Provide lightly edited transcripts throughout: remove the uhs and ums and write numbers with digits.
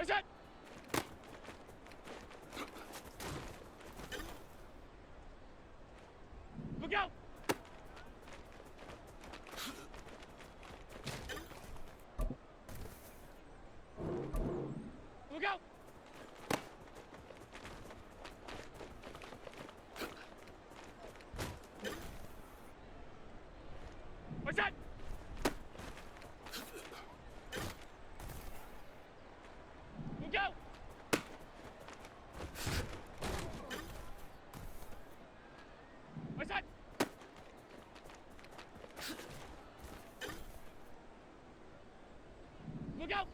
Listen! Look out! Look out! What's that? Look out! What's that? Look out!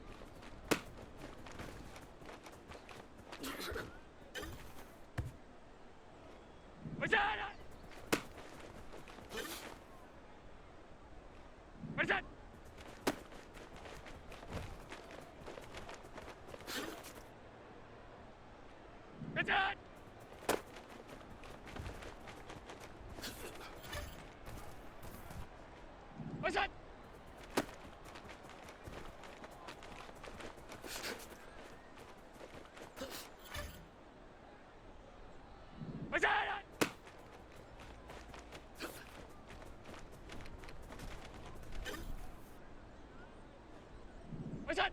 What's that? What's that? What's that? What's that? What's that?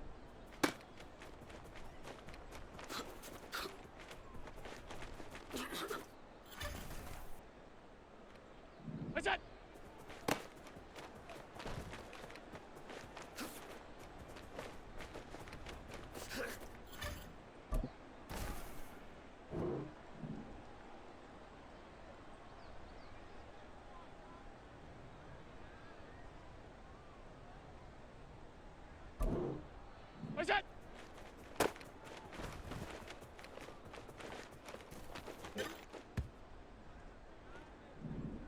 What's that? What's that? What's that?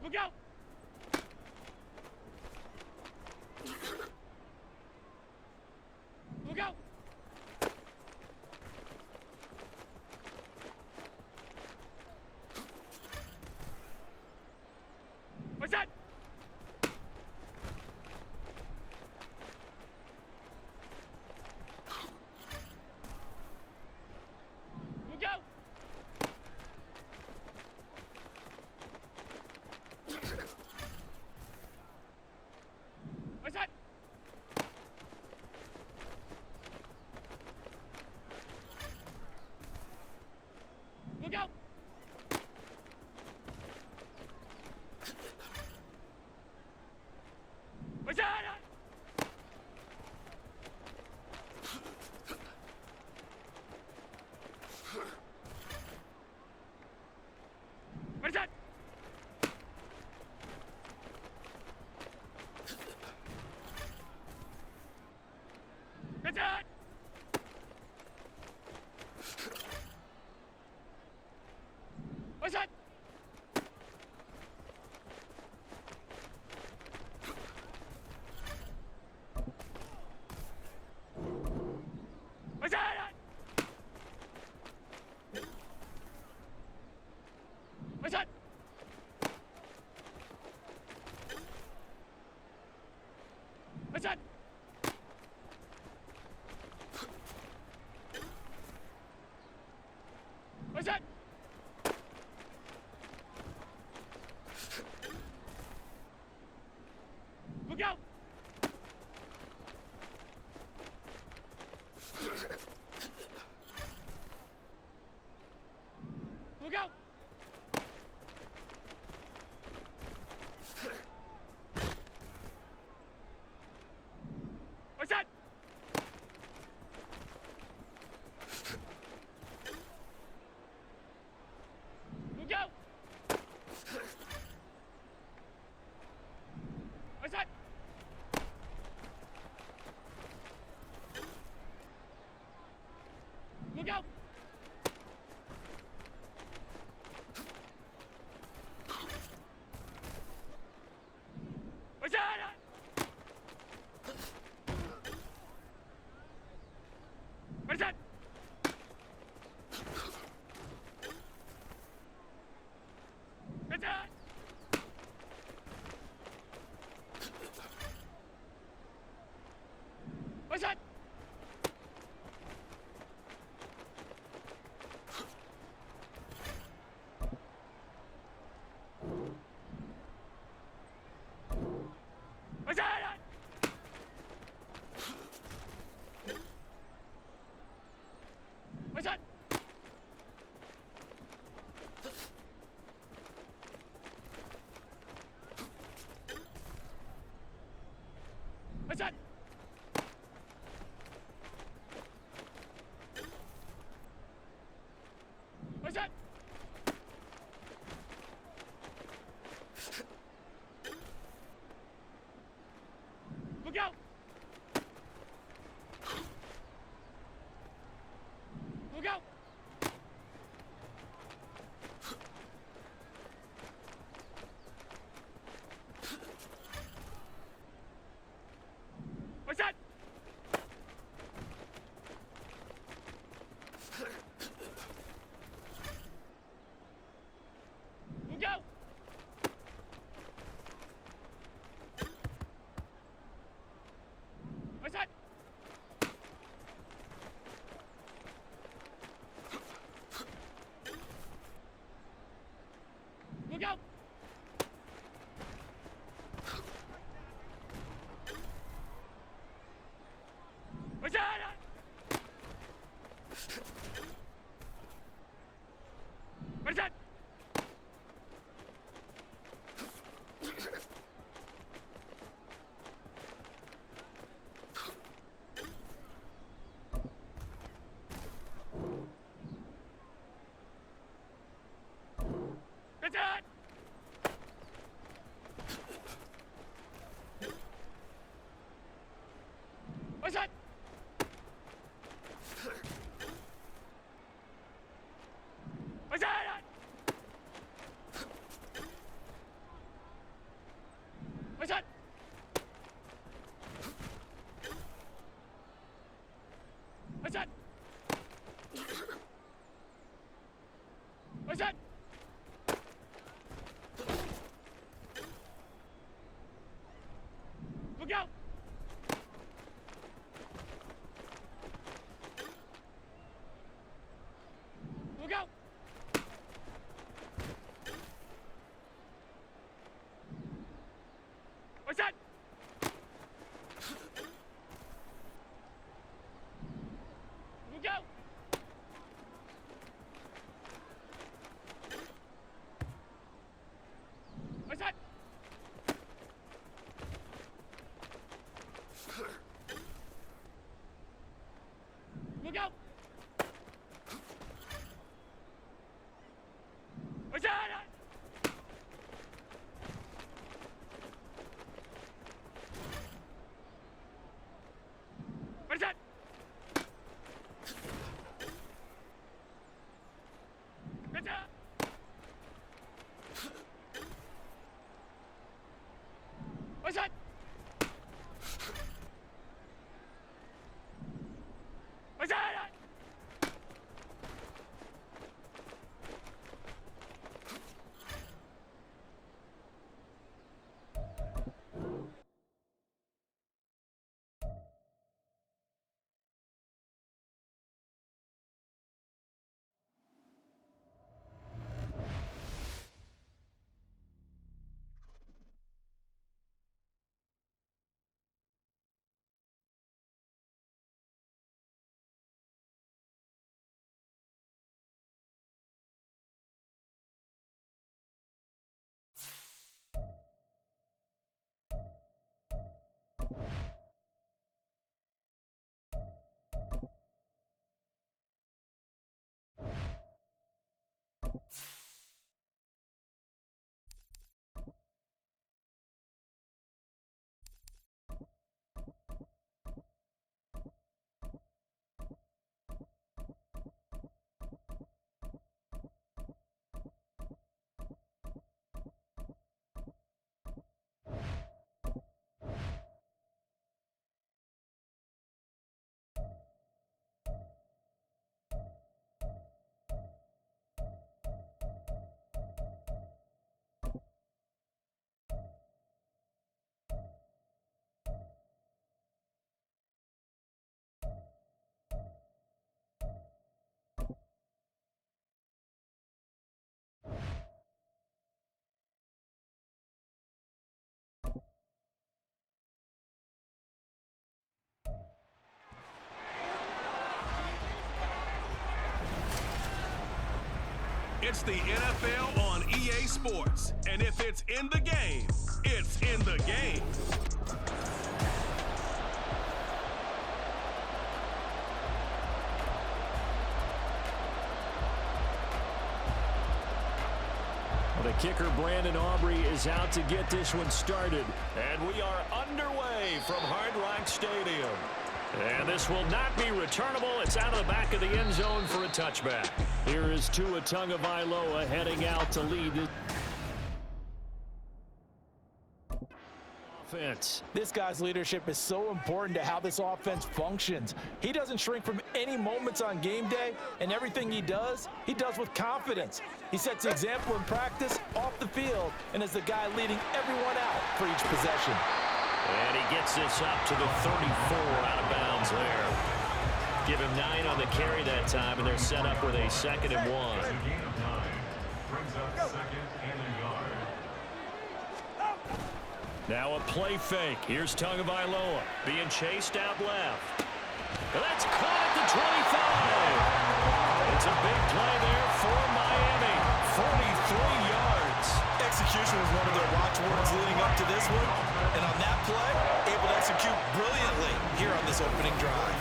Look out! Look out! What's that? Look out! What's that? Look out! What's that? What is that? What's that? What's that? What's that? What's that? What's that? What's that? Look out! Look out! What's that? Look out! What's that? Look out! What's that? What is that? What's that? What's that? Watch out! Watch out! Look out! Look out! Watch out! Look out! Watch out! Look out! Watch out! Watch out! Watch out! Watch out! Watch out! It's the NFL on EA Sports, and if it's in the game, it's in the game. The kicker, Brandon Aubrey, is out to get this one started. And we are underway from Hard Rock Stadium. And this will not be returnable. It's out of the back of the end zone for a touchback. Here is Tua Tagovailoa heading out to lead the offense. This guy's leadership is so important to how this offense functions. He doesn't shrink from any moments on game day, and everything he does with confidence. He sets the example in practice, off the field, and is the guy leading everyone out for each possession. And he gets this up to the 34, out of bounds there. Give him 9 on the carry that time, and they're set up with a 2nd and 1. Now a play fake. Here's Tagovailoa being chased out left. That's caught at the 25. It's a big play there for Miami. 43 yards. Execution was one of their watchwords leading up to this one, and on that play, able to execute brilliantly here on this opening drive.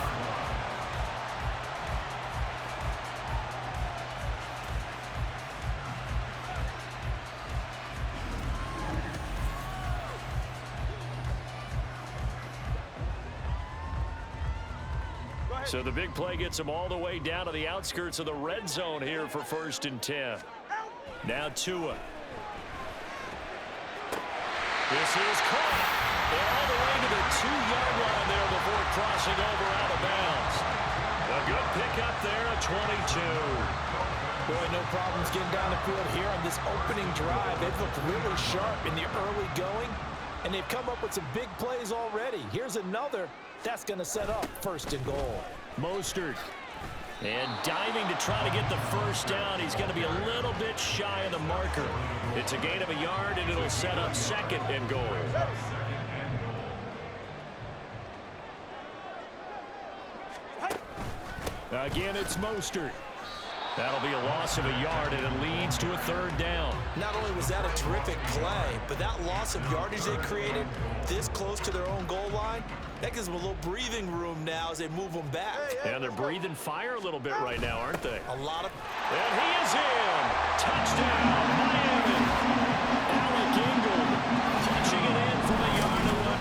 So the big play gets them all the way down to the outskirts of the red zone here for 1st and 10. Now Tua. This is caught. And all the way to the 2-yard line there before crossing over out of bounds. The pick up there at 22. Boy, no problems getting down the field here on this opening drive. They've looked really sharp in the early going, and they've come up with some big plays already. Here's another that's going to set up 1st and goal. Mostert. And diving to try to get the first down. He's going to be a little bit shy of the marker. It's a gain of a yard, and it'll set up 2nd and goal. Again, it's Mostert. That'll be a loss of a yard, and it leads to a 3rd down. Not only was that a terrific play, but that loss of yardage they created this close to their own goal line, that gives them a little breathing room now as they move them back. And they're breathing fire a little bit right now, aren't they? A lot of... And he is in. Touchdown, Miami. Alec Ingold punching it in from a yard away.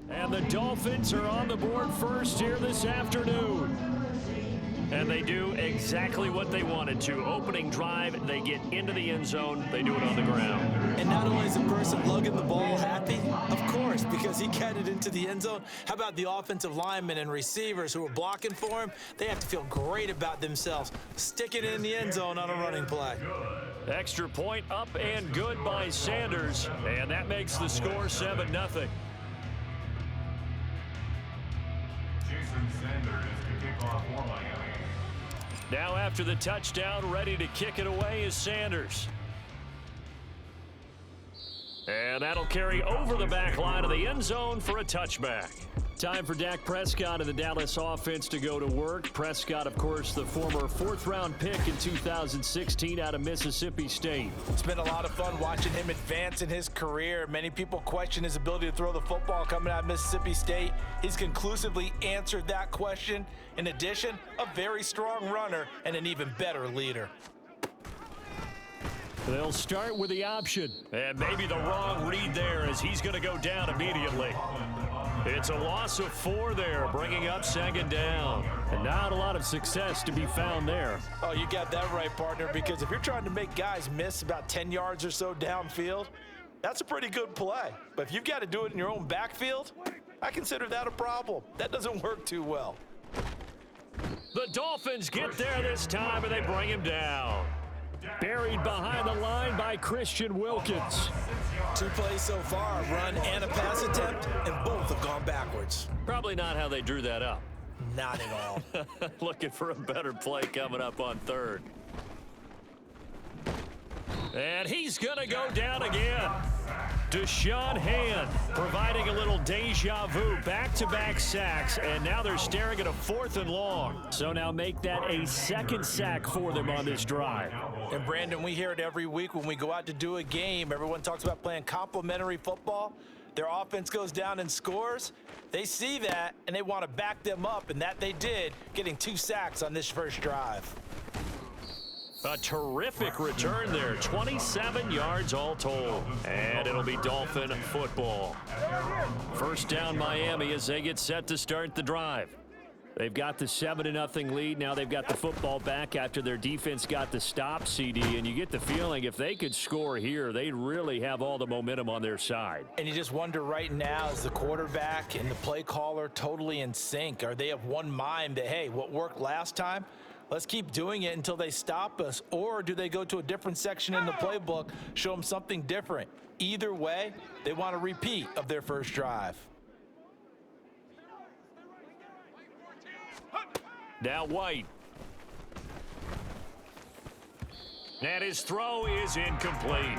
And the Dolphins are on the board first here this afternoon. And they do exactly what they wanted to. Opening drive, they get into the end zone. They do it on the ground. And not only is the person lugging the ball happy, of course, because he got it into the end zone. How about the offensive linemen and receivers who are blocking for him? They have to feel great about themselves. Sticking it in the end zone on a running play. Extra point up and good by Sanders. And that makes the score 7-0. Now after the touchdown, ready to kick it away is Sanders. And that'll carry over the back line of the end zone for a touchback. Time for Dak Prescott and the Dallas offense to go to work. Prescott, of course, the former 4th-round pick in 2016 out of Mississippi State. It's been a lot of fun watching him advance in his career. Many people question his ability to throw the football coming out of Mississippi State. He's conclusively answered that question. In addition, a very strong runner and an even better leader. They'll start with the option. And maybe the wrong read there as he's going to go down immediately. It's a loss of 4 there, bringing up 2nd down. And not a lot of success to be found there. Oh, you got that right, partner, because if you're trying to make guys miss about 10 yards or so downfield, that's a pretty good play. But if you've got to do it in your own backfield, I consider that a problem. That doesn't work too well. The Dolphins get there this time, and they bring him down. Buried behind the line by Christian Wilkins. 2 plays so far, a run and a pass attempt, and both have gone backwards. Probably not how they drew that up. Not at all. Looking for a better play coming up on 3rd. And he's going to go down again. Deshaun Hand providing a little deja vu, back-to-back sacks, and now they're staring at a 4th and long. So now make that a 2nd sack for them on this drive. And Brandon, we hear it every week when we go out to do a game. Everyone talks about playing complementary football. Their offense goes down and scores. They see that, and they want to back them up, and that they did, getting 2 sacks on this first drive. A terrific return there, 27 yards all told. And it'll be Dolphin football. First down Miami as they get set to start the drive. They've got the 7-0 lead. Now they've got the football back after their defense got the stop, CD. And you get the feeling if they could score here, they'd really have all the momentum on their side. And you just wonder right now, is the quarterback and the play caller totally in sync? Are they of one mind that, hey, what worked last time? Let's keep doing it until they stop us. Or do they go to a different section in the playbook, show them something different? Either way, they want a repeat of their first drive. Now White. And his throw is incomplete.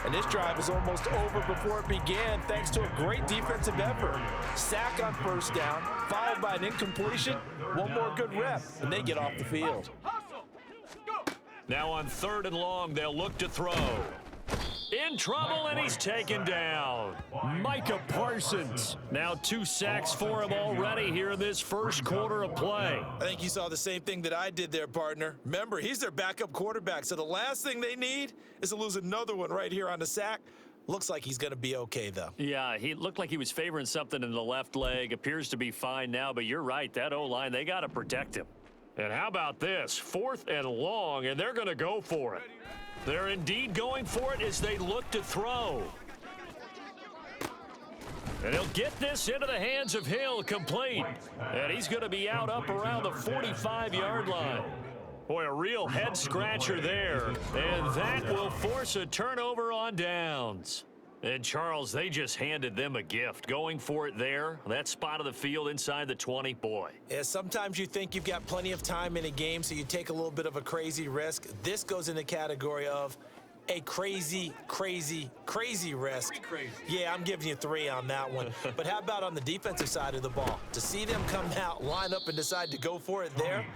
And this drive is almost over before it began thanks to a great defensive effort. Sack on first down, followed by an incompletion. One more good rep, and they get off the field. Now on 3rd and long, they'll look to throw. In trouble, and he's taken down. Micah Parsons. Now 2 sacks for him already here in this first quarter of play. I think you saw the same thing that I did there, partner. Remember, he's their backup quarterback, so the last thing they need is to lose another one right here on the sack. Looks like he's going to be okay, though. Yeah, he looked like he was favoring something in the left leg. Appears to be fine now, but you're right. That O-line, they got to protect him. And how about this? 4th and long, and they're going to go for it. They're indeed going for it as they look to throw. And he'll get this into the hands of Hill, complete. And he's going to be out up around the 45-yard line. Boy, a real head-scratcher there. And that will force a turnover on downs. And, Charles, they just handed them a gift. Going for it there, that spot of the field inside the 20, boy. Yeah, sometimes you think you've got plenty of time in a game, so you take a little bit of a crazy risk. This goes in the category of a crazy risk. Crazy. Yeah, I'm giving you 3 on that one. But how about on the defensive side of the ball? To see them come out, line up, and decide to go for it there,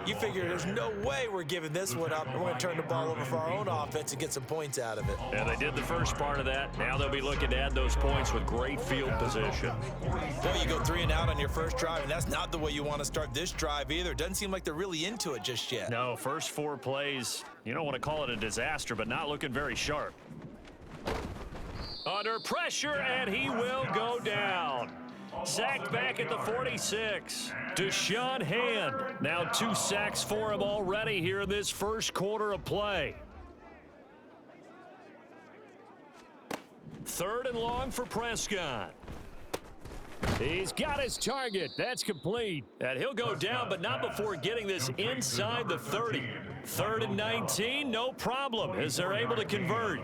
you figure there's no way we're giving this one up. We're going to turn the ball over for our own offense and get some points out of it. And they did the first part of that. Now they'll be looking to add those points with great field position. Boy, you go 3 and out on your first drive, and that's not the way you want to start this drive either. Doesn't seem like they're really into it just yet. No, first 4 plays, you don't want to call it a disaster, but not looking very sharp. Under pressure, and he will go down. Sacked back at the 46. Deshaun Hand. Now 2 sacks for him already here in this first quarter of play. 3rd and long for Prescott. He's got his target. That's complete. And he'll go down, but not before getting this inside the 30. 3rd and 19, no problem, as they're able to convert.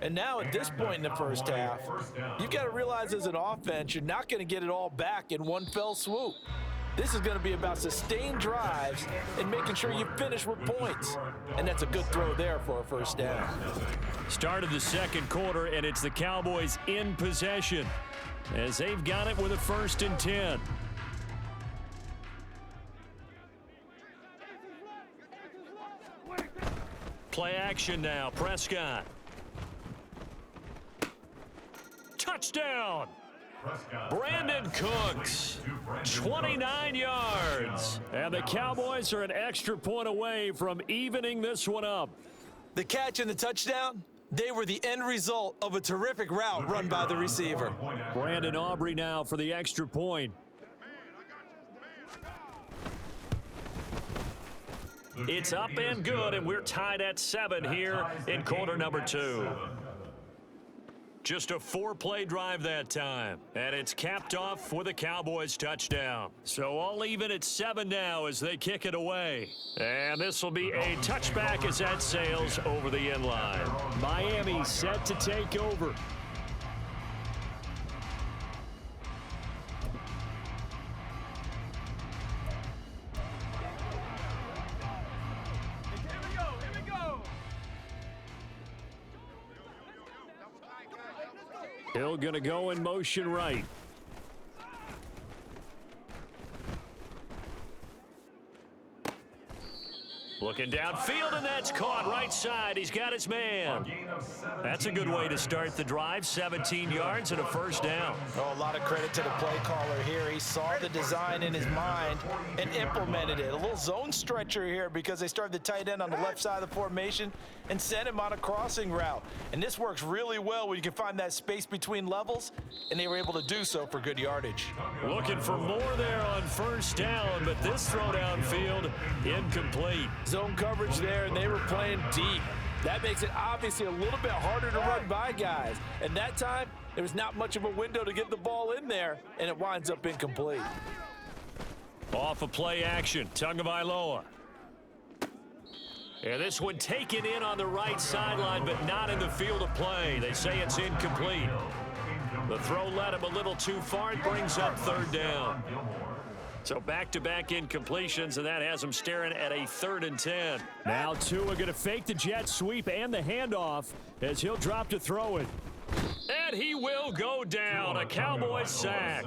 And now at this point in the first half, you've got to realize as an offense, you're not going to get it all back in one fell swoop. This is going to be about sustained drives and making sure you finish with points. And that's a good throw there for a first down. Start of the second quarter, and it's the Cowboys in possession as they've got it with a 1st and 10. Play action now. Prescott. Touchdown. Brandon Cooks, 29 yards. And the Cowboys are an extra point away from evening this one up. The catch and the touchdown, they were the end result of a terrific route run by the receiver. Brandon Aubrey now for the extra point. It's up and good, and we're tied at 7 here in quarter number 2. Just a 4-play drive that time, and it's capped off with a Cowboys touchdown. So all even at 7 now as they kick it away. And this will be a touchback as that sails over the end line. Miami set to take over. Hill going to go in motion right. Looking downfield, and that's caught right side. He's got his man. That's a good way to start the drive. 17 yards and a first down. Oh, a lot of credit to the play caller here. He saw the design in his mind and implemented it. A little zone stretcher here because they started the tight end on the left side of the formation and sent him on a crossing route. And this works really well when you can find that space between levels, and they were able to do so for good yardage. Looking for more there on first down, but this throw downfield incomplete. Zone coverage there, and they were playing deep. That makes it obviously a little bit harder to run by guys. And that time, there was not much of a window to get the ball in there, and it winds up incomplete. Off of play action, Tagovailoa. And this one taken in on the right sideline, but not in the field of play. They say it's incomplete. The throw led him a little too far. It brings up 3rd down. So back-to-back incompletions, and that has him staring at a 3rd and 10. Now Tua going to fake the jet sweep and the handoff as he'll drop to throw it. And he will go down. A Cowboys sack.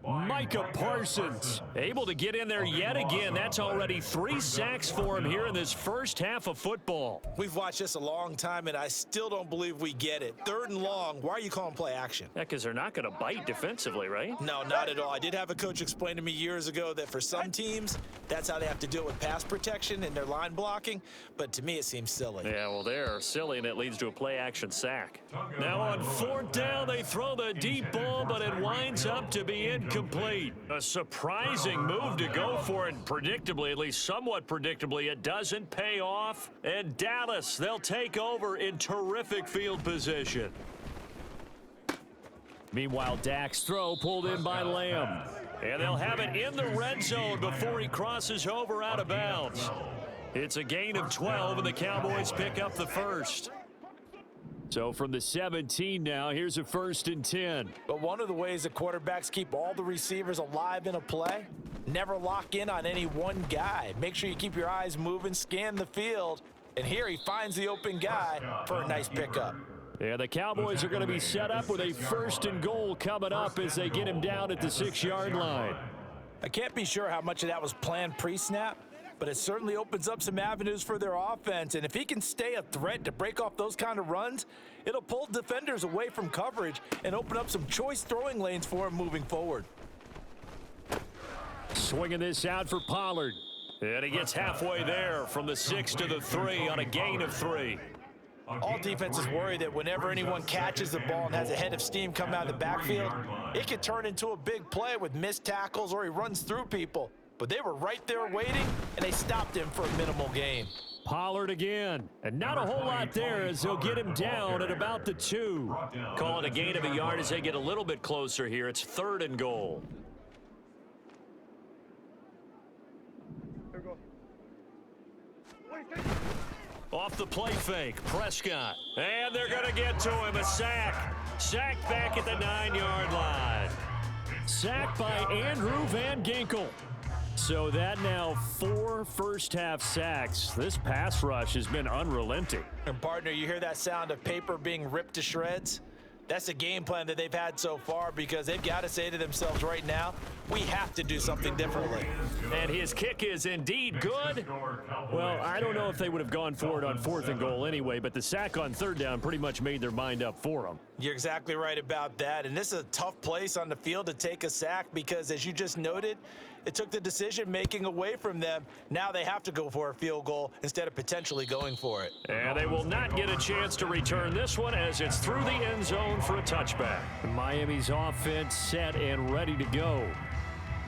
Micah Parsons, able to get in there yet again. That's already 3 sacks for him here in this first half of football. We've watched this a long time, and I still don't believe we get it. 3rd and long, why are you calling play action? Yeah, because they're not going to bite defensively, right? No, not at all. I did have a coach explain to me years ago that for some teams, that's how they have to deal with pass protection and their line blocking, but to me it seems silly. Yeah, well, they're silly, and it leads to a play action sack. Now on 4th down, they throw the deep ball, but it winds up to be incomplete. A surprising move to go for it. Predictably, at least somewhat predictably, it doesn't pay off. And Dallas, they'll take over in terrific field position. Meanwhile, Dak's throw pulled in by Lamb. And they'll have it in the red zone before he crosses over out of bounds. It's a gain of 12, and the Cowboys pick up the first. So from the 17 now, here's a 1st and 10. But one of the ways that quarterbacks keep all the receivers alive in a play, never lock in on any one guy. Make sure you keep your eyes moving, scan the field, and here he finds the open guy for a nice pickup. Yeah, the Cowboys are going to be set up with a 1st and goal coming up as they get him down at the 6-yard line. I can't be sure how much of that was planned pre-snap, but it certainly opens up some avenues for their offense. And if he can stay a threat to break off those kind of runs, it'll pull defenders away from coverage and open up some choice throwing lanes for him moving forward. Swinging this out for Pollard. And he gets halfway there from the 6 to the 3 on a gain of 3. All defenses worry that whenever anyone catches the ball and has a head of steam come out of the backfield, it can turn into a big play with missed tackles or he runs through people. But they were right there waiting, and they stopped him for a minimal gain. Pollard again, and not a whole lot there as they'll get him down at about the 2. Call it a gain of a yard as they get a little bit closer here. It's 3rd and goal. Off the play fake, Prescott. And they're going to get to him, a sack. Sacked back at the 9-yard line. Sacked by Andrew Van Ginkel. So that now 4 first-half sacks. This pass rush has been unrelenting. And partner, you hear that sound of paper being ripped to shreds? That's a game plan that they've had so far because they've got to say to themselves right now, we have to do something differently. And his kick is indeed good. Well, I don't know if they would have gone for it on 4th and goal anyway, but the sack on 3rd down pretty much made their mind up for them. You're exactly right about that. And this is a tough place on the field to take a sack because, as you just noted, it took the decision-making away from them. Now they have to go for a field goal instead of potentially going for it. And they will not get a chance to return this one as it's through the end zone for a touchback. Miami's offense set and ready to go.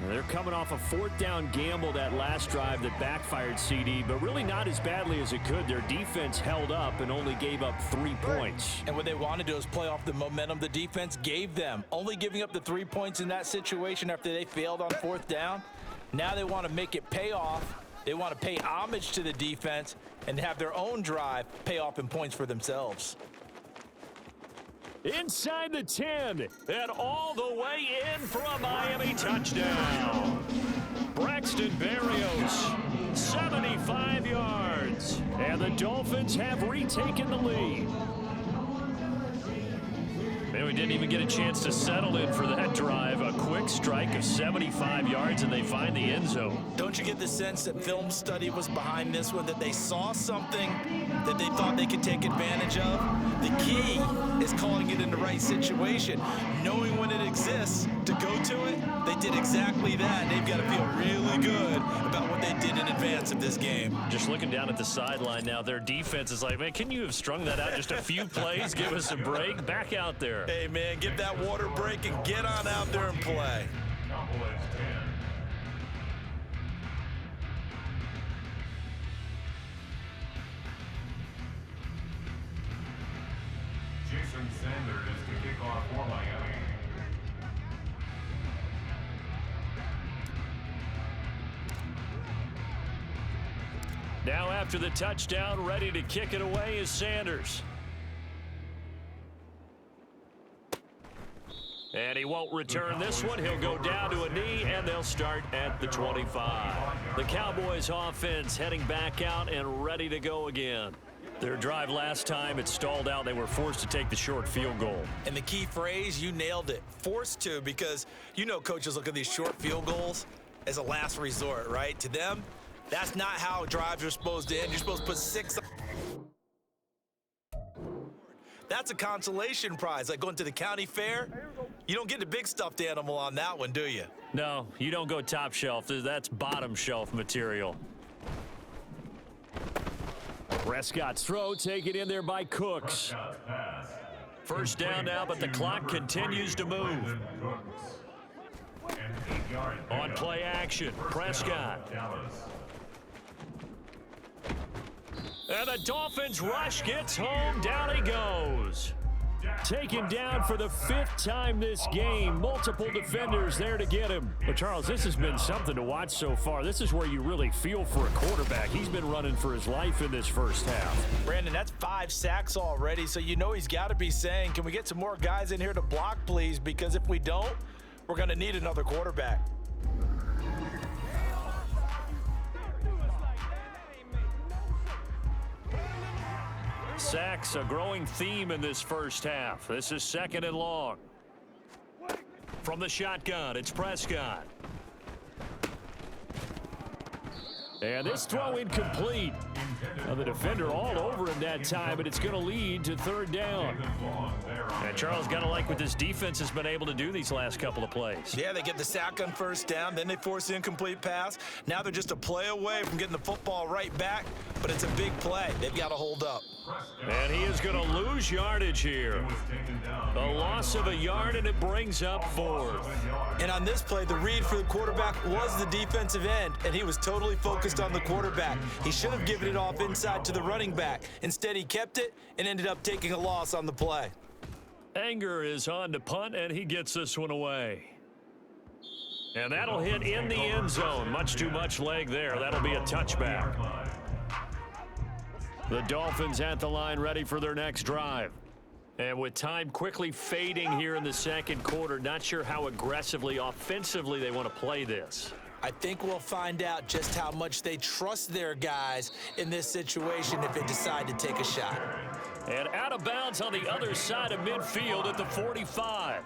They're coming off a 4th down gamble that last drive that backfired, CD, but really not as badly as it could. Their defense held up and only gave up 3 points. And what they want to do is play off the momentum the defense gave them. Only giving up the 3 points in that situation after they failed on 4th down. Now they want to make it pay off. They want to pay homage to the defense and have their own drive pay off in points for themselves. Inside the 10, and all the way in for a Miami touchdown. Braxton Berrios, 75 yards, and the Dolphins have retaken the lead. Man, we didn't even get a chance to settle in for that drive. A quick strike of 75 yards, and they find the end zone. Don't you get the sense that film study was behind this one, that they saw something that they thought they could take advantage of? The key is calling it in the right situation. Knowing when it exists to go to it, they did exactly that. They've got to feel really good about what they did in advance of this game. Just looking down at the sideline now, their defense is like, man, can you have strung that out just a few plays? Give us a break. Back out there. Hey, man, give that water break and get on out there and play. Jason Sanders to kick off for Miami. Now after the touchdown, ready to kick it away is Sanders. And he won't return this one. He'll go down to a knee, and they'll start at the 25. The Cowboys offense heading back out and ready to go again. Their drive last time, it stalled out. They were forced to take the short field goal. And the key phrase, you nailed it, forced to, because you know coaches look at these short field goals as a last resort, right? To them, that's not how drives are supposed to end. You're supposed to put 6. That's a consolation prize, like going to the county fair. You don't get the big stuffed animal on that one, do you? No, you don't go top shelf. That's bottom shelf material. Prescott's throw taken in there by Cooks. First down now, but the clock continues to move. On play action, Prescott. And the Dolphins rush gets home. Down he goes. Taken down for the 5th time this game. Multiple defenders there to get him. But, Charles, this has been something to watch so far. This is where you really feel for a quarterback. He's been running for his life in this first half. Brandon, that's 5 sacks already, so you know he's got to be saying, can we get some more guys in here to block, please? Because if we don't, we're going to need another quarterback. Sacks, a growing theme in this first half. This is 2nd and long. From the shotgun, it's Prescott. And this throw incomplete. Now the defender all over him that time, but it's going to lead to 3rd down. And Charles, got to like what this defense has been able to do these last couple of plays. Yeah, they get the sack on 1st down, then they force the incomplete pass. Now they're just a play away from getting the football right back, but it's a big play. They've got to hold up. And he is going to lose yardage here. A loss of a yard, and it brings up 4th. And on this play, the read for the quarterback was the defensive end, and he was totally focused on the quarterback. He should have given it off inside to the running back. Instead, he kept it and ended up taking a loss on the play. Anger is on to punt, and he gets this one away. And that'll hit in the end zone. Much too much leg there. That'll be a touchback. The Dolphins at the line, ready for their next drive. And with time quickly fading here in the 2nd quarter, not sure how aggressively, offensively they want to play this. I think we'll find out just how much they trust their guys in this situation if they decide to take a shot. And out of bounds on the other side of midfield at the 45.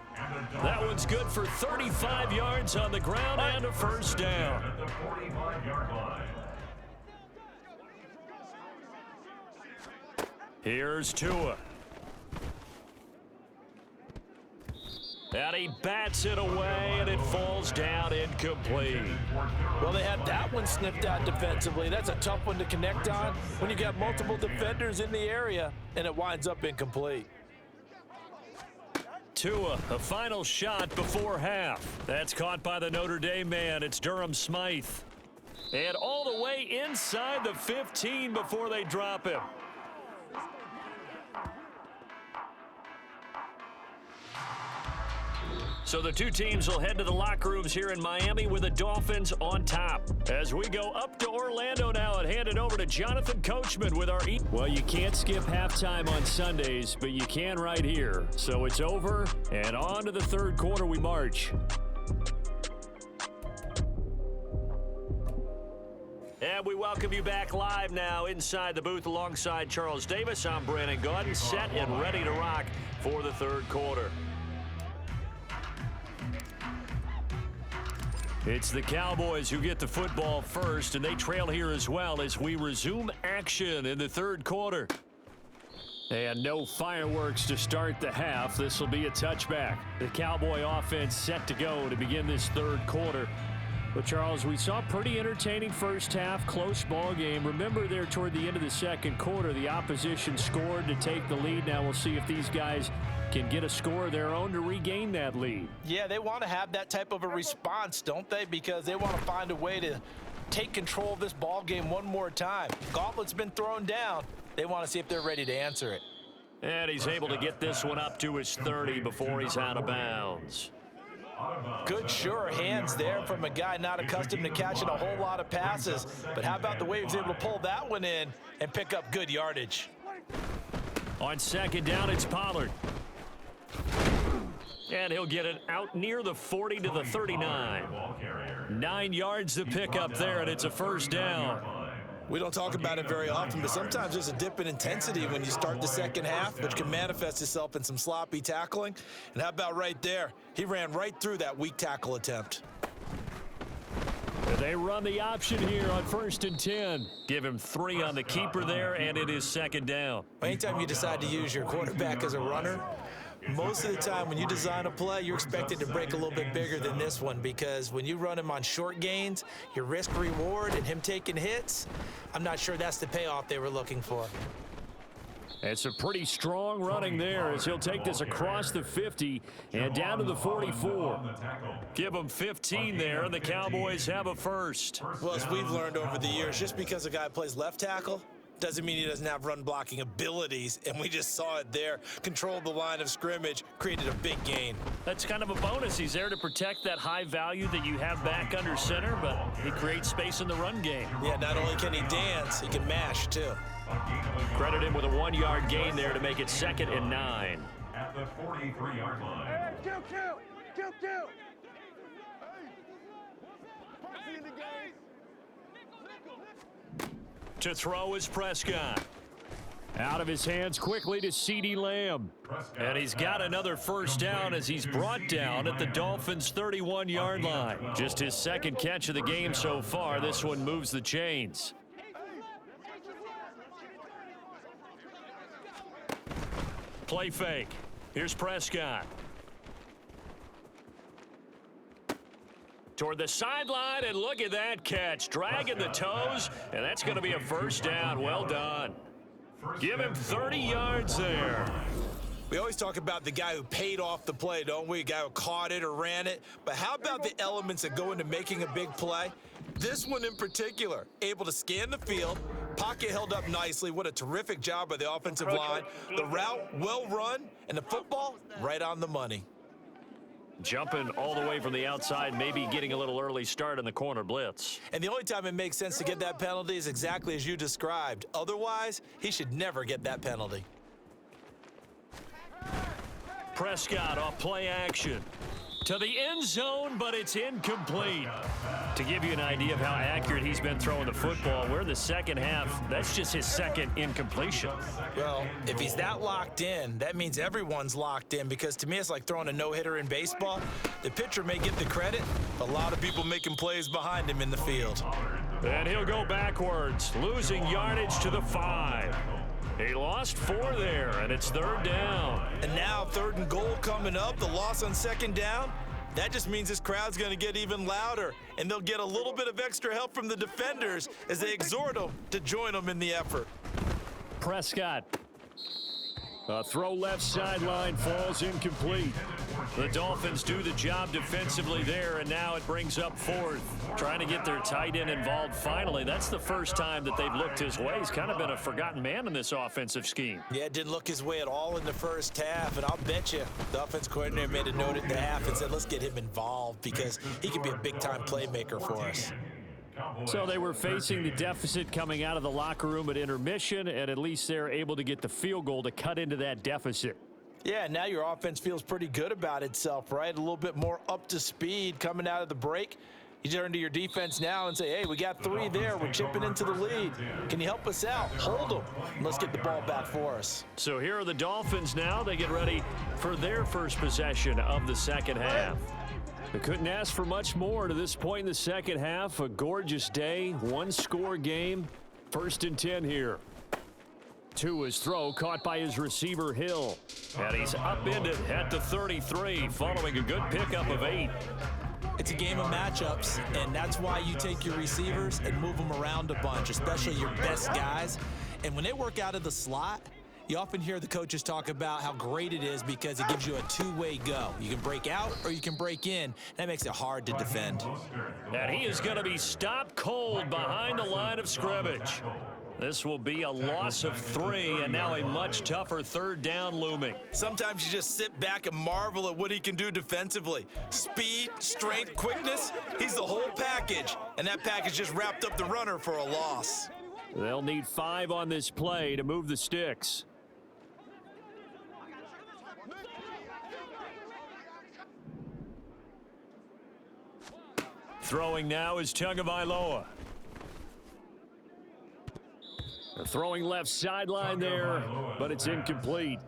That one's good for 35 yards on the ground and a 1st down. At the 45-yard line. Here's Tua. And he bats it away, and it falls down incomplete. Well, they had that one sniffed out defensively. That's a tough one to connect on when you got multiple defenders in the area, and it winds up incomplete. Tua, a final shot before half. That's caught by the Notre Dame man. It's Durham Smythe. And all the way inside the 15 before they drop him. So the two teams will head to the locker rooms here in Miami with the Dolphins on top. As we go up to Orlando now and hand it over to Jonathan Coachman with our Well, you can't skip halftime on Sundays, but you can right here. So it's over, and on to the 3rd quarter we march. And we welcome you back live now inside the booth alongside Charles Davis. I'm Brandon Gaudin, set and ready to rock for the 3rd quarter. It's the Cowboys who get the football first, and they trail here as well as we resume action in the 3rd quarter. And no fireworks to start the half. This will be a touchback. The Cowboy offense set to go to begin this 3rd quarter. But, Charles, we saw a pretty entertaining first half, close ball game. Remember there toward the end of the 2nd quarter, the opposition scored to take the lead. Now we'll see if these guys can get a score of their own to regain that lead. Yeah, they want to have that type of a response, don't they? Because they want to find a way to take control of this ball game one more time. Gauntlet's been thrown down. They want to see if they're ready to answer it. And he's able to get this one up to his 30 before he's out of bounds. Good, sure hands there from a guy not accustomed to catching a whole lot of passes. But how about the way he was able to pull that one in and pick up good yardage? On 2nd down, it's Pollard. And he'll get it out near the 40 to the 39. 9 yards to pick up there, and it's a 1st down. We don't talk about it very often, but sometimes there's a dip in intensity when you start the second half, which can manifest itself in some sloppy tackling. And how about right there? He ran right through that weak tackle attempt. They run the option here on 1st and 10. Give him 3 on the keeper there, and it is 2nd down. Anytime you decide to use your quarterback as a runner, most of the time when you design a play, you're expected to break a little bit bigger than this one, because when you run him on short gains, your risk-reward and him taking hits, I'm not sure that's the payoff they were looking for. It's a pretty strong running there as he'll take this across the 50 and down to the 44. Give him 15 there, and the Cowboys have a first. Well, as we've learned over the years, just because a guy plays left tackle doesn't mean he doesn't have run blocking abilities, and we just saw it there. Controlled the line of scrimmage, created a big gain. That's kind of a bonus. He's there to protect that high value that you have back under center, but he creates space in the run game. Yeah, not only can he dance, he can mash too. Credit him with a 1-yard gain there to make it 2nd and 9. At the 43-yard line. Hey, Q. To throw is Prescott. Out of his hands quickly to CeeDee Lamb. And he's got another first down as he's brought down at the Dolphins' 31-yard line. Just his 2nd catch of the game so far. This one moves the chains. Play fake. Here's Prescott. Toward the sideline, and look at that catch. Dragging the toes, and that's going to be a first down. Well done. Give him 30 yards there. We always talk about the guy who paid off the play, don't we? A guy who caught it or ran it. But how about the elements that go into making a big play? This one in particular, able to scan the field, pocket held up nicely. What a terrific job by the offensive line. The route well run, and the football right on the money. Jumping all the way from the outside, maybe getting a little early start in the corner blitz. And the only time it makes sense to get that penalty is exactly as you described. Otherwise, he should never get that penalty. Prescott off play action. To the end zone, but it's incomplete. To give you an idea of how accurate he's been throwing the football, we're in the second half. That's just his 2nd incompletion. Well, if he's that locked in, that means everyone's locked in, because to me it's like throwing a no-hitter in baseball. The pitcher may get the credit, but a lot of people making plays behind him in the field. And he'll go backwards, losing yardage to the 5. He lost 4 there, and it's 3rd down. And now 3rd and goal coming up, the loss on 2nd down. That just means this crowd's going to get even louder, and they'll get a little bit of extra help from the defenders as they exhort them to join them in the effort. Prescott. A throw left sideline falls incomplete. The Dolphins do the job defensively there, and now it brings up 4th. Trying to get their tight end involved finally. That's the first time that they've looked his way. He's kind of been a forgotten man in this offensive scheme. Yeah, it didn't look his way at all in the first half, and I'll bet you the offense coordinator made a note at the half and said, let's get him involved because he can be a big-time playmaker for us. So they were facing the deficit coming out of the locker room at intermission, and at least they're able to get the field goal to cut into that deficit. Yeah, now your offense feels pretty good about itself, right? A little bit more up to speed coming out of the break. You turn to your defense now and say, hey, we got 3 there. We're chipping into the lead. Can you help us out? Hold them. Let's get the ball back for us. So here are the Dolphins now. They get ready for their first possession of the second half. They couldn't ask for much more to this point in the second half. A gorgeous day, 1-score game. 1st and 10 here. To his throw, caught by his receiver, Hill. And he's upended at the 33, following a good pickup of 8. It's a game of matchups, and that's why you take your receivers and move them around a bunch, especially your best guys. And when they work out of the slot, you often hear the coaches talk about how great it is because it gives you a 2-way go. You can break out or you can break in. That makes it hard to defend. And he is going to be stopped cold behind the line of scrimmage. This will be a loss of 3, and now a much tougher 3rd down looming. Sometimes you just sit back and marvel at what he can do defensively. Speed, strength, quickness, he's the whole package. And that package just wrapped up the runner for a loss. They'll need 5 on this play to move the sticks. Throwing now is Tagovailoa. Throwing left sideline there, but it's incomplete.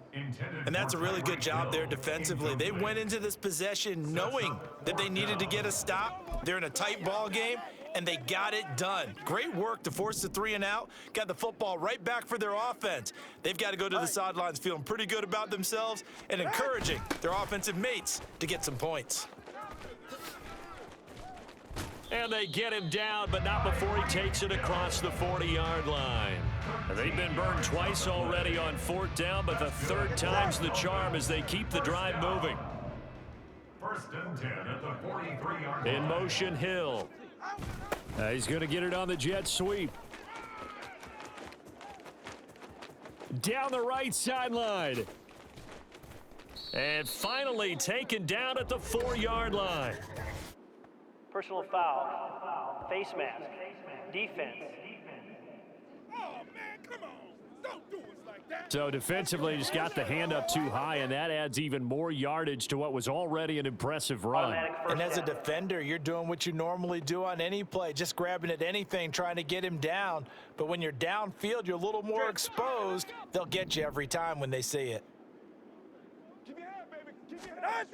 And that's a really good job there defensively. They went into this possession knowing that they needed to get a stop. They're in a tight ball game, and they got it done. Great work to force the 3 and out. Got the football right back for their offense. They've got to go to the sidelines feeling pretty good about themselves and encouraging their offensive mates to get some points. And they get him down, but not before he takes it across the 40-yard line. They've been burned twice already on 4th down, but the third time's the charm as they keep the drive moving. 1st and 10 at the 43-yard line. In motion, Hill. He's going to get it on the jet sweep. Down the right sideline. And finally taken down at the 4-yard line. Personal foul, face mask, defense. Oh, man, come on. Don't do us like that. So defensively just got the hand up too high, and that adds even more yardage to what was already an impressive run. And as a defender, you're doing what you normally do on any play, just grabbing at anything, trying to get him down. But when you're downfield, you're a little more exposed. They'll get you every time when they see it. Keep your head, baby. Keep your head.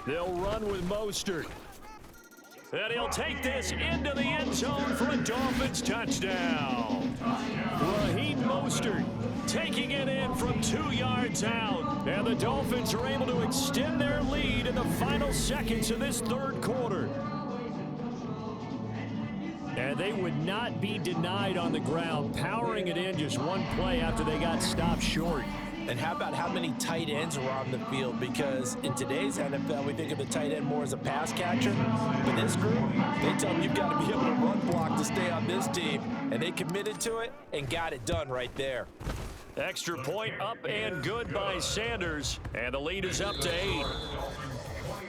They'll run with Mostert. And he'll take this into the end zone for a Dolphins touchdown. Raheem Mostert taking it in from 2 yards out. And the Dolphins are able to extend their lead in the final seconds of this 3rd quarter. And they would not be denied on the ground, powering it in just one play after they got stopped short. And how about how many tight ends were on the field? Because in today's NFL, we think of the tight end more as a pass catcher. But this group, they tell them you've got to be able to run block to stay on this team. And they committed to it and got it done right there. Extra point up and good by Sanders. And the lead is up to 8.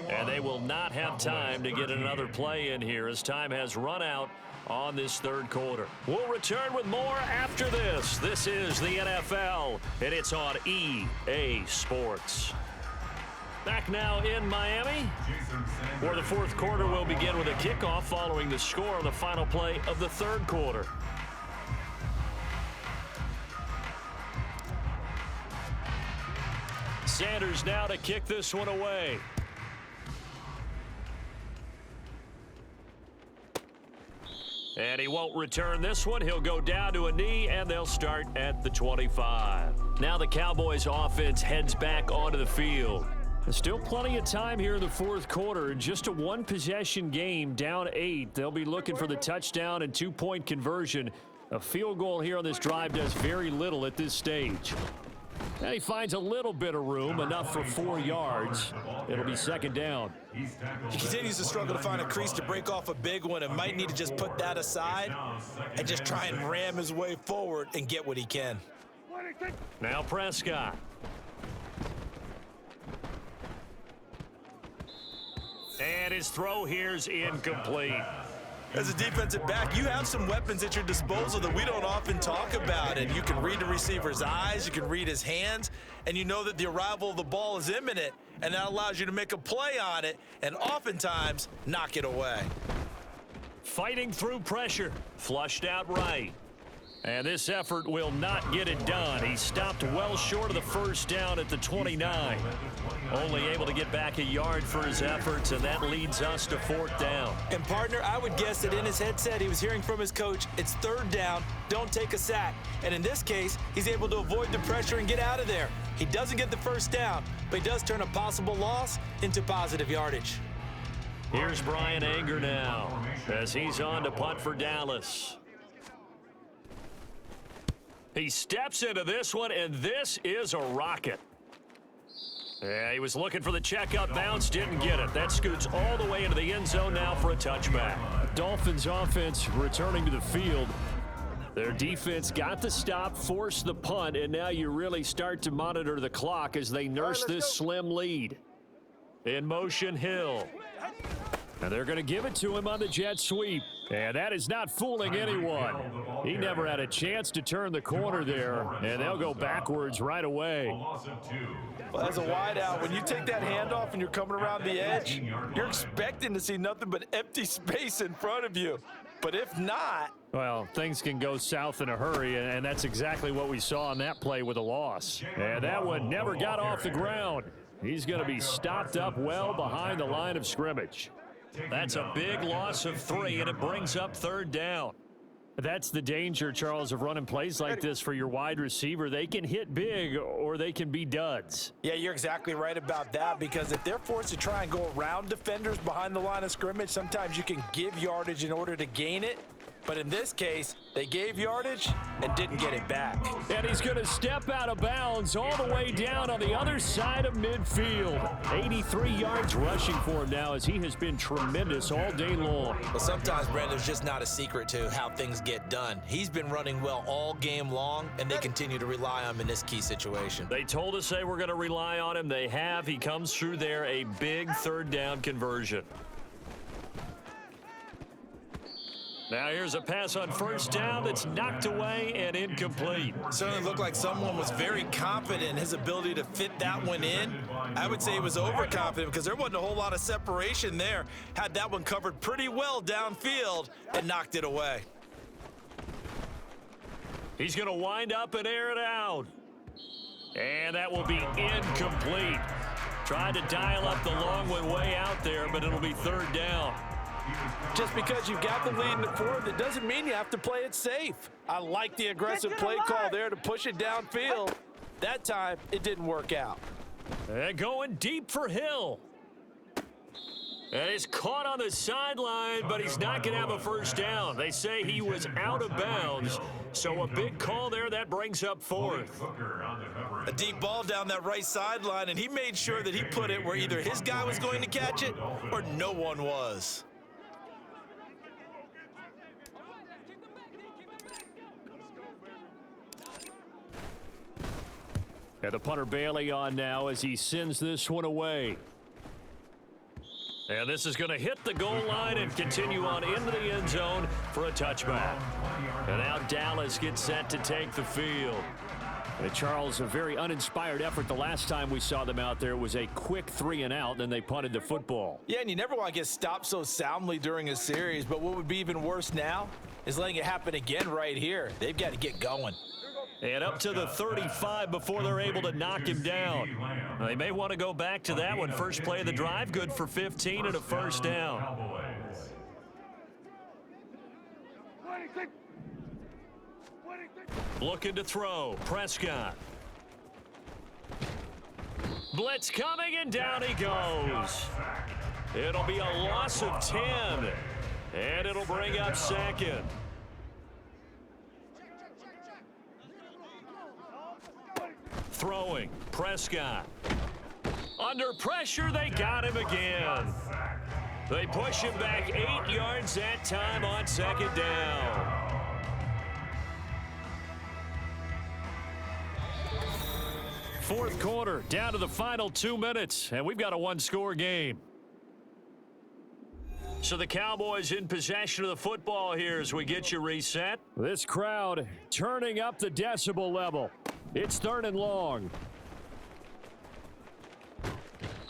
And they will not have time to get another play in here as time has run out on this 3rd quarter. We'll return with more after this. This is the NFL, and it's on EA Sports. Back now in Miami, where the 4th quarter will begin with a kickoff following the score on the final play of the 3rd quarter. Sanders now to kick this one away. And he won't return this one. He'll go down to a knee, and they'll start at the 25. Now the Cowboys offense heads back onto the field. There's still plenty of time here in the 4th quarter. Just a 1-possession game, down 8. They'll be looking for the touchdown and 2-point conversion. A field goal here on this drive does very little at this stage. And he finds a little bit of room, enough for 4 yards. It'll be 2nd down. He continues to struggle to find a crease to break off a big one and might need to just put that aside and just try and ram his way forward and get what he can. Now Prescott. And his throw here's incomplete. As a defensive back, you have some weapons at your disposal that we don't often talk about. And you can read the receiver's eyes, you can read his hands, and you know that the arrival of the ball is imminent, and that allows you to make a play on it and oftentimes knock it away. Fighting through pressure, flushed out right. And this effort will not get it done. He stopped well short of the 1st down at the 29. Only able to get back a yard for his efforts, and that leads us to 4th down. And partner, I would guess that in his headset he was hearing from his coach, it's 3rd down, don't take a sack. And in this case, he's able to avoid the pressure and get out of there. He doesn't get the 1st down, but he does turn a possible loss into positive yardage. Here's Brian Anger now as he's on to punt for Dallas. He steps into this one, and this is a rocket. Yeah, he was looking for the checkup bounce, didn't get it. That scoots all the way into the end zone now for a touchback. Dolphins offense returning to the field. Their defense got the stop, forced the punt, and now you really start to monitor the clock as they nurse this slim lead. In motion, Hill. And they're going to give it to him on the jet sweep. And that is not fooling anyone. He never had a chance to turn the corner there, and they'll go backwards right away. Well, as a wideout, when you take that handoff and you're coming around the edge, you're expecting to see nothing but empty space in front of you. But if not... Well, things can go south in a hurry, and that's exactly what we saw on that play with a loss. And that one never got off the ground. He's going to be stopped up well behind the line of scrimmage. That's a big loss of 3, and it brings up 3rd down. That's the danger, Charles, of running plays like this for your wide receiver. They can hit big or they can be duds. Yeah, you're exactly right about that, because if they're forced to try and go around defenders behind the line of scrimmage, sometimes you can give yardage in order to gain it. But in this case, they gave yardage and didn't get it back. And he's going to step out of bounds all the way down on the other side of midfield. 83 yards rushing for him now, as he has been tremendous all day long. Well, sometimes, Brandon, there's just not a secret to how things get done. He's been running well all game long, and they continue to rely on him in this key situation. They told us they were going to rely on him. They have. He comes through there, a big 3rd down conversion. Now here's a pass on 1st down that's knocked away and incomplete. Certainly looked like someone was very confident in his ability to fit that one in. I would say he was overconfident because there wasn't a whole lot of separation there. Had that one covered pretty well downfield and knocked it away. He's going to wind up and air it out. And that will be incomplete. Tried to dial up the long one way out there, but it'll be 3rd down. Just because you've got the lead in the 4th, it doesn't mean you have to play it safe. I like the aggressive play call there to push it downfield. That time, it didn't work out. And going deep for Hill. And he's caught on the sideline, but he's not going to have a 1st down. They say he was out of bounds, so a big call there. That brings up 4th. A deep ball down that right sideline, and he made sure that he put it where either his guy was going to catch it or no one was. And the punter Bailey on now as he sends this one away. And this is going to hit the goal line and continue on into the end zone for a touchback. And now Dallas gets set to take the field. And Charles, a very uninspired effort the last time we saw them out there. It was a quick 3 and out, then they punted the football. Yeah, and you never want to get stopped so soundly during a series, but what would be even worse now is letting it happen again right here. They've got to get going. And up to the 35 before they're able to knock him down. They may want to go back to that one. First play of the drive, good for 15 and a 1st down. Looking to throw. Prescott. Blitz coming, and down he goes. It'll be a loss of 10. And it'll bring up 2nd. Throwing. Prescott. Under pressure, they got him again. They push him back 8 yards that time on 2nd down. Fourth quarter, down to the final 2 minutes, and we've got a 1-score game. So the Cowboys in possession of the football here as we get you reset. This crowd turning up the decibel level. It's 3rd and long.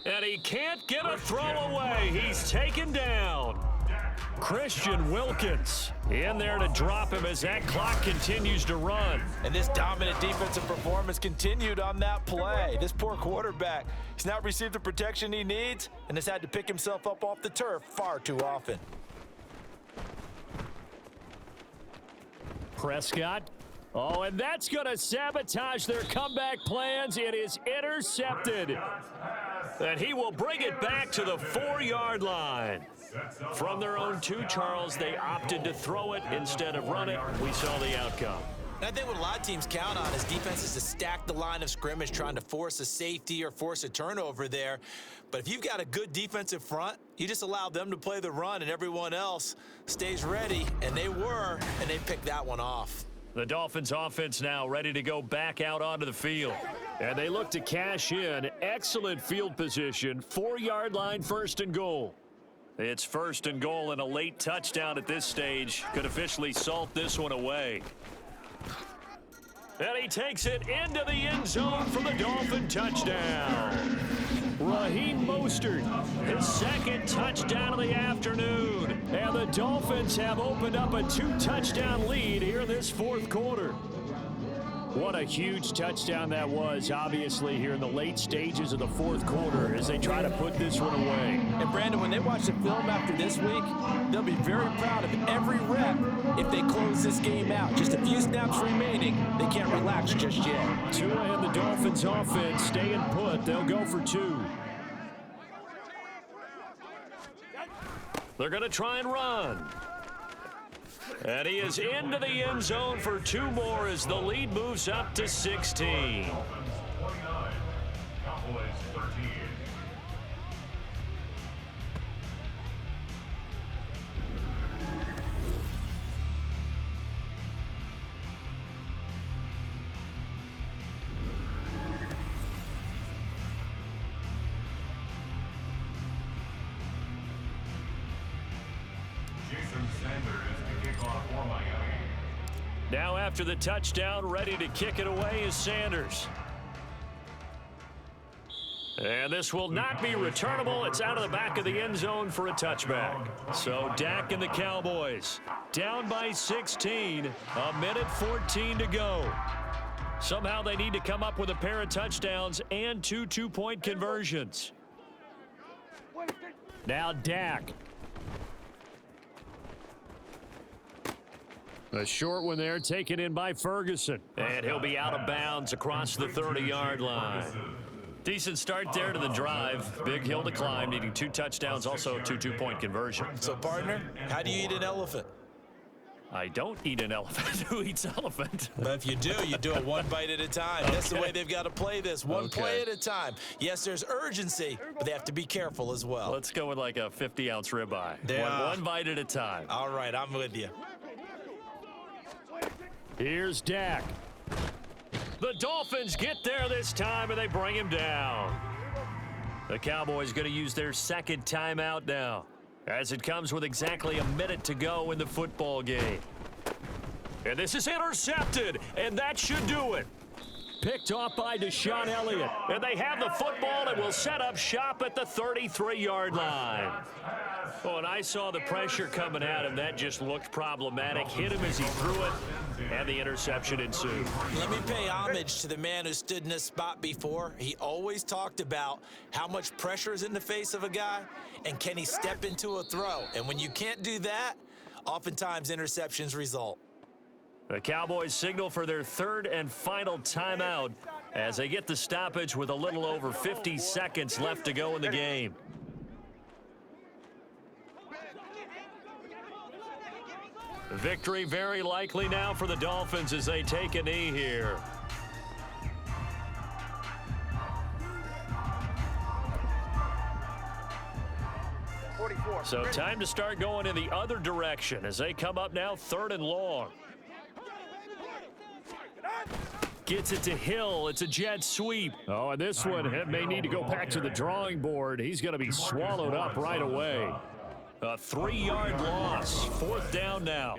And he can't get a throw away. He's taken down. Christian Wilkins in there to drop him as that clock continues to run. And this dominant defensive performance continued on that play. This poor quarterback, he's not received the protection he needs and has had to pick himself up off the turf far too often. Prescott. Oh, and that's going to sabotage their comeback plans. It is intercepted. And he will bring it back to the 4-yard line. From their own 2, Charles, they opted to throw it instead of run it. We saw the outcome. And I think what a lot of teams count on is defenses to stack the line of scrimmage, trying to force a safety or force a turnover there. But if you've got a good defensive front, you just allow them to play the run and everyone else stays ready. And they were, and they picked that one off. The Dolphins offense now ready to go back out onto the field. And they look to cash in. Excellent field position. 4-yard line, 1st and goal. It's 1st and goal, and a late touchdown at this stage could officially salt this one away. And he takes it into the end zone for the Dolphin touchdown. Raheem Mostert, his second touchdown of the afternoon. And the Dolphins have opened up a 2-touchdown lead here in this fourth quarter. What a huge touchdown that was, obviously, here in the late stages of the fourth quarter as they try to put this one away. And, Brandon, when they watch the film after this week, they'll be very proud of every rep if they close this game out. Just a few snaps remaining. They can't relax just yet. Tua and the Dolphins offense staying put. They'll go for 2. They're going to try and run. And he is into the end zone for 2 more as the lead moves up to 16. 29, Cowboys 13. Now after the touchdown, ready to kick it away is Sanders. And this will not be returnable. It's out of the back of the end zone for a touchback. So Dak and the Cowboys down by 16, 1:14 to go. Somehow they need to come up with a pair of touchdowns and 2 two-point conversions. Now Dak. A short one there, taken in by Ferguson. And he'll be out of bounds across the 30-yard line. Decent start there to the drive. Big hill to climb, needing 2 touchdowns, also 2 two-point conversions. So, partner, how do you eat an elephant? I don't eat an elephant. Who eats elephant? But if you do it one bite at a time. Okay. That's the way they've got to play this, one play at a time. Yes, there's urgency, but they have to be careful as well. Let's go with like a 50-ounce ribeye. One bite at a time. All right, I'm with you. Here's Dak. The Dolphins get there this time, and they bring him down. The Cowboys going to use their second timeout now, as it comes with exactly a minute to go in the football game. And this is intercepted, and that should do it. Picked off by Deshaun Elliott, and they have the football and will set up shop at the 33-yard line. Oh, and I saw the pressure coming at him. That just looked problematic. Hit him as he threw it, and the interception ensued. Let me pay homage to the man who stood in this spot before. He always talked about how much pressure is in the face of a guy, and can he step into a throw. And when you can't do that, oftentimes interceptions result. The Cowboys signal for their third and final timeout as they get the stoppage with a little over 50 seconds left to go in the game. Victory very likely now for the Dolphins as they take a knee here. So time to start going in the other direction as they come up now 3rd and long. Gets it to Hill. It's a jet sweep. Oh, and this one may need to go back to the drawing board. He's going to be swallowed up right away. A 3-yard loss. 4th down now.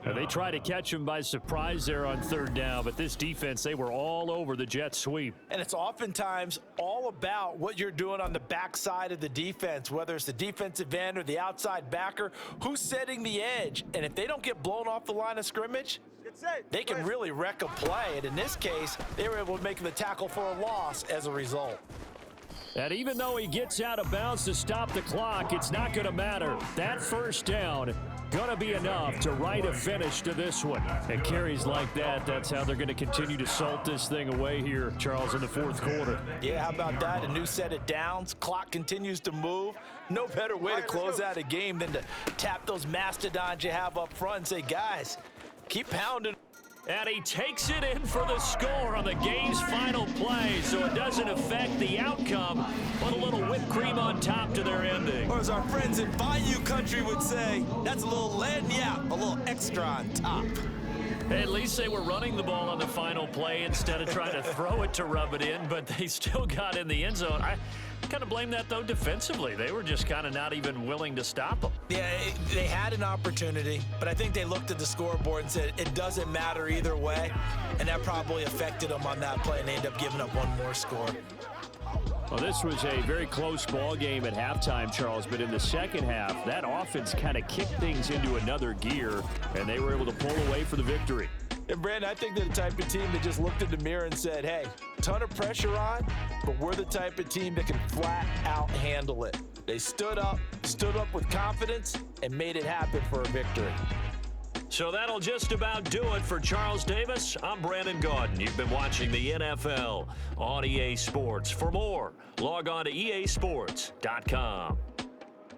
And they try to catch him by surprise there on 3rd down, but this defense, they were all over the jet sweep. And it's oftentimes all about what you're doing on the backside of the defense, whether it's the defensive end or the outside backer, who's setting the edge. And if they don't get blown off the line of scrimmage, they can really wreck a play. And in this case, they were able to make the tackle for a loss as a result. And even though he gets out of bounds to stop the clock, it's not going to matter. That 1st down going to be enough to write a finish to this one. And carries like that, that's how they're going to continue to salt this thing away here, Charles, in the 4th quarter. Yeah, how about that? A new set of downs. Clock continues to move. No better way to close out a game than to tap those mastodons you have up front and say, guys, keep pounding. And he takes it in for the score on the game's final play, so it doesn't affect the outcome, but a little whipped cream on top to their ending. Or as our friends in Bayou Country would say, that's a little lagniappe, a little extra on top. At least they were running the ball on the final play instead of trying to throw it to rub it in, but they still got in the end zone. I kind of blame that, though, defensively. They were just kind of not even willing to stop them. Yeah, they had an opportunity, but I think they looked at the scoreboard and said it doesn't matter either way, and that probably affected them on that play, and they ended up giving up one more score. Well, this was a very close ball game at halftime, Charles, but in the second half, that offense kind of kicked things into another gear, and they were able to pull away for the victory. And, Brandon, I think they're the type of team that just looked in the mirror and said, hey, ton of pressure on, but we're the type of team that can flat out handle it. They stood up with confidence, and made it happen for a victory. So that'll just about do it for Charles Davis. I'm Brandon Gaudin. You've been watching the NFL on EA Sports. For more, log on to easports.com.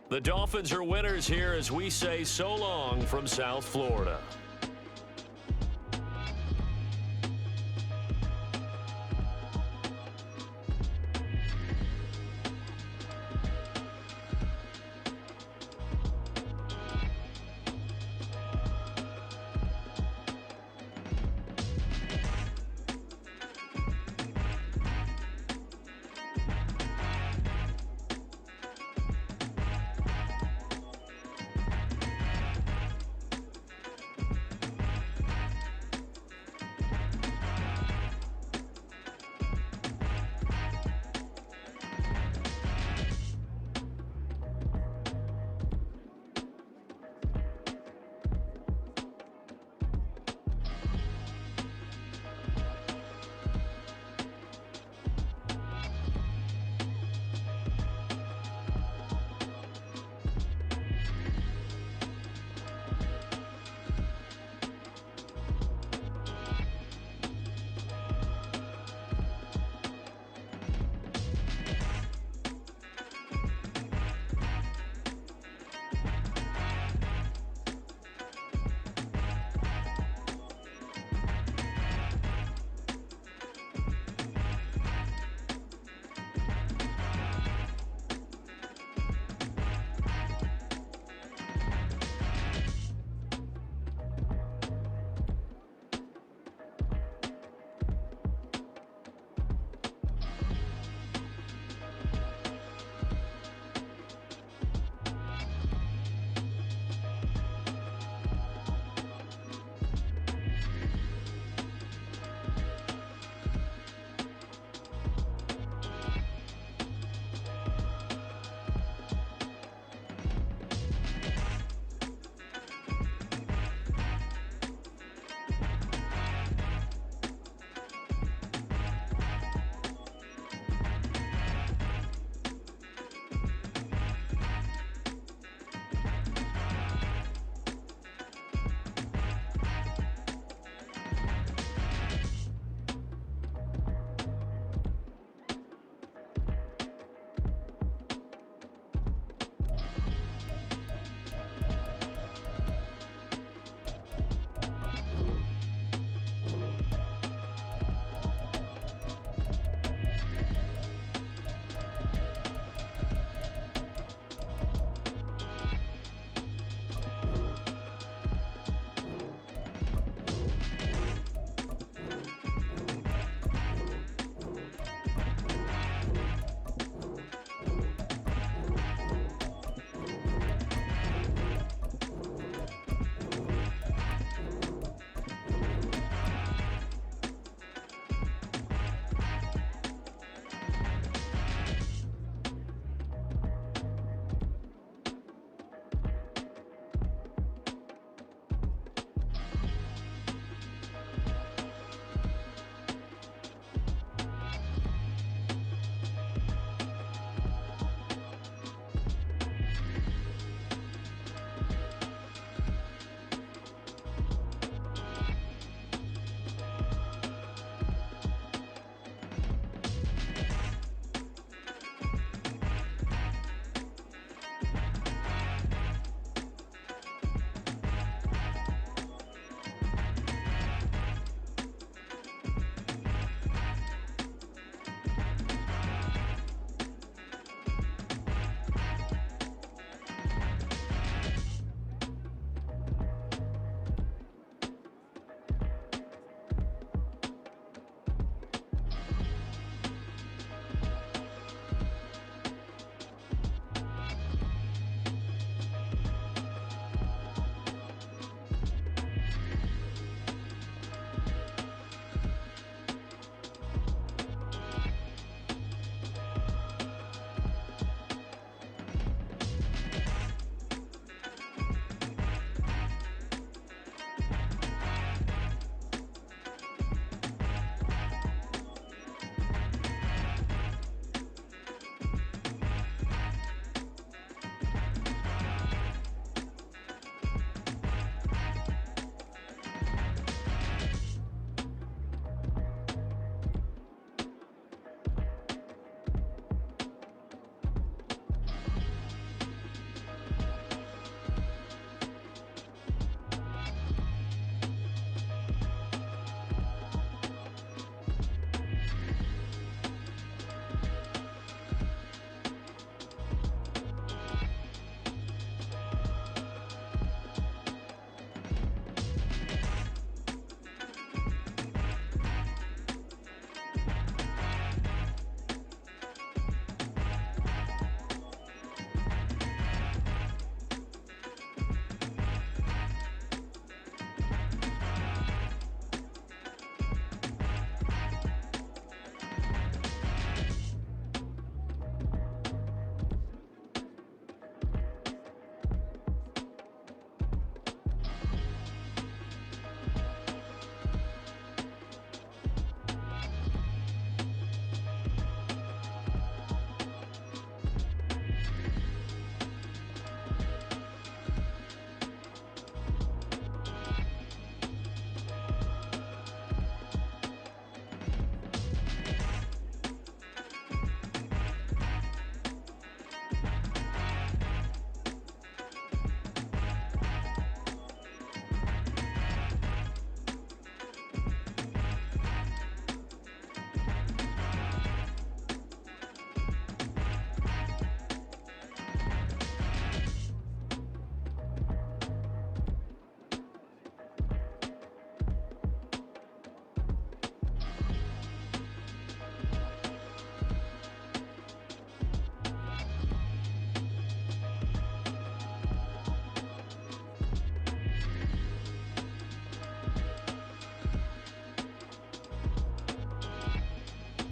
The Dolphins are winners here as we say so long from South Florida.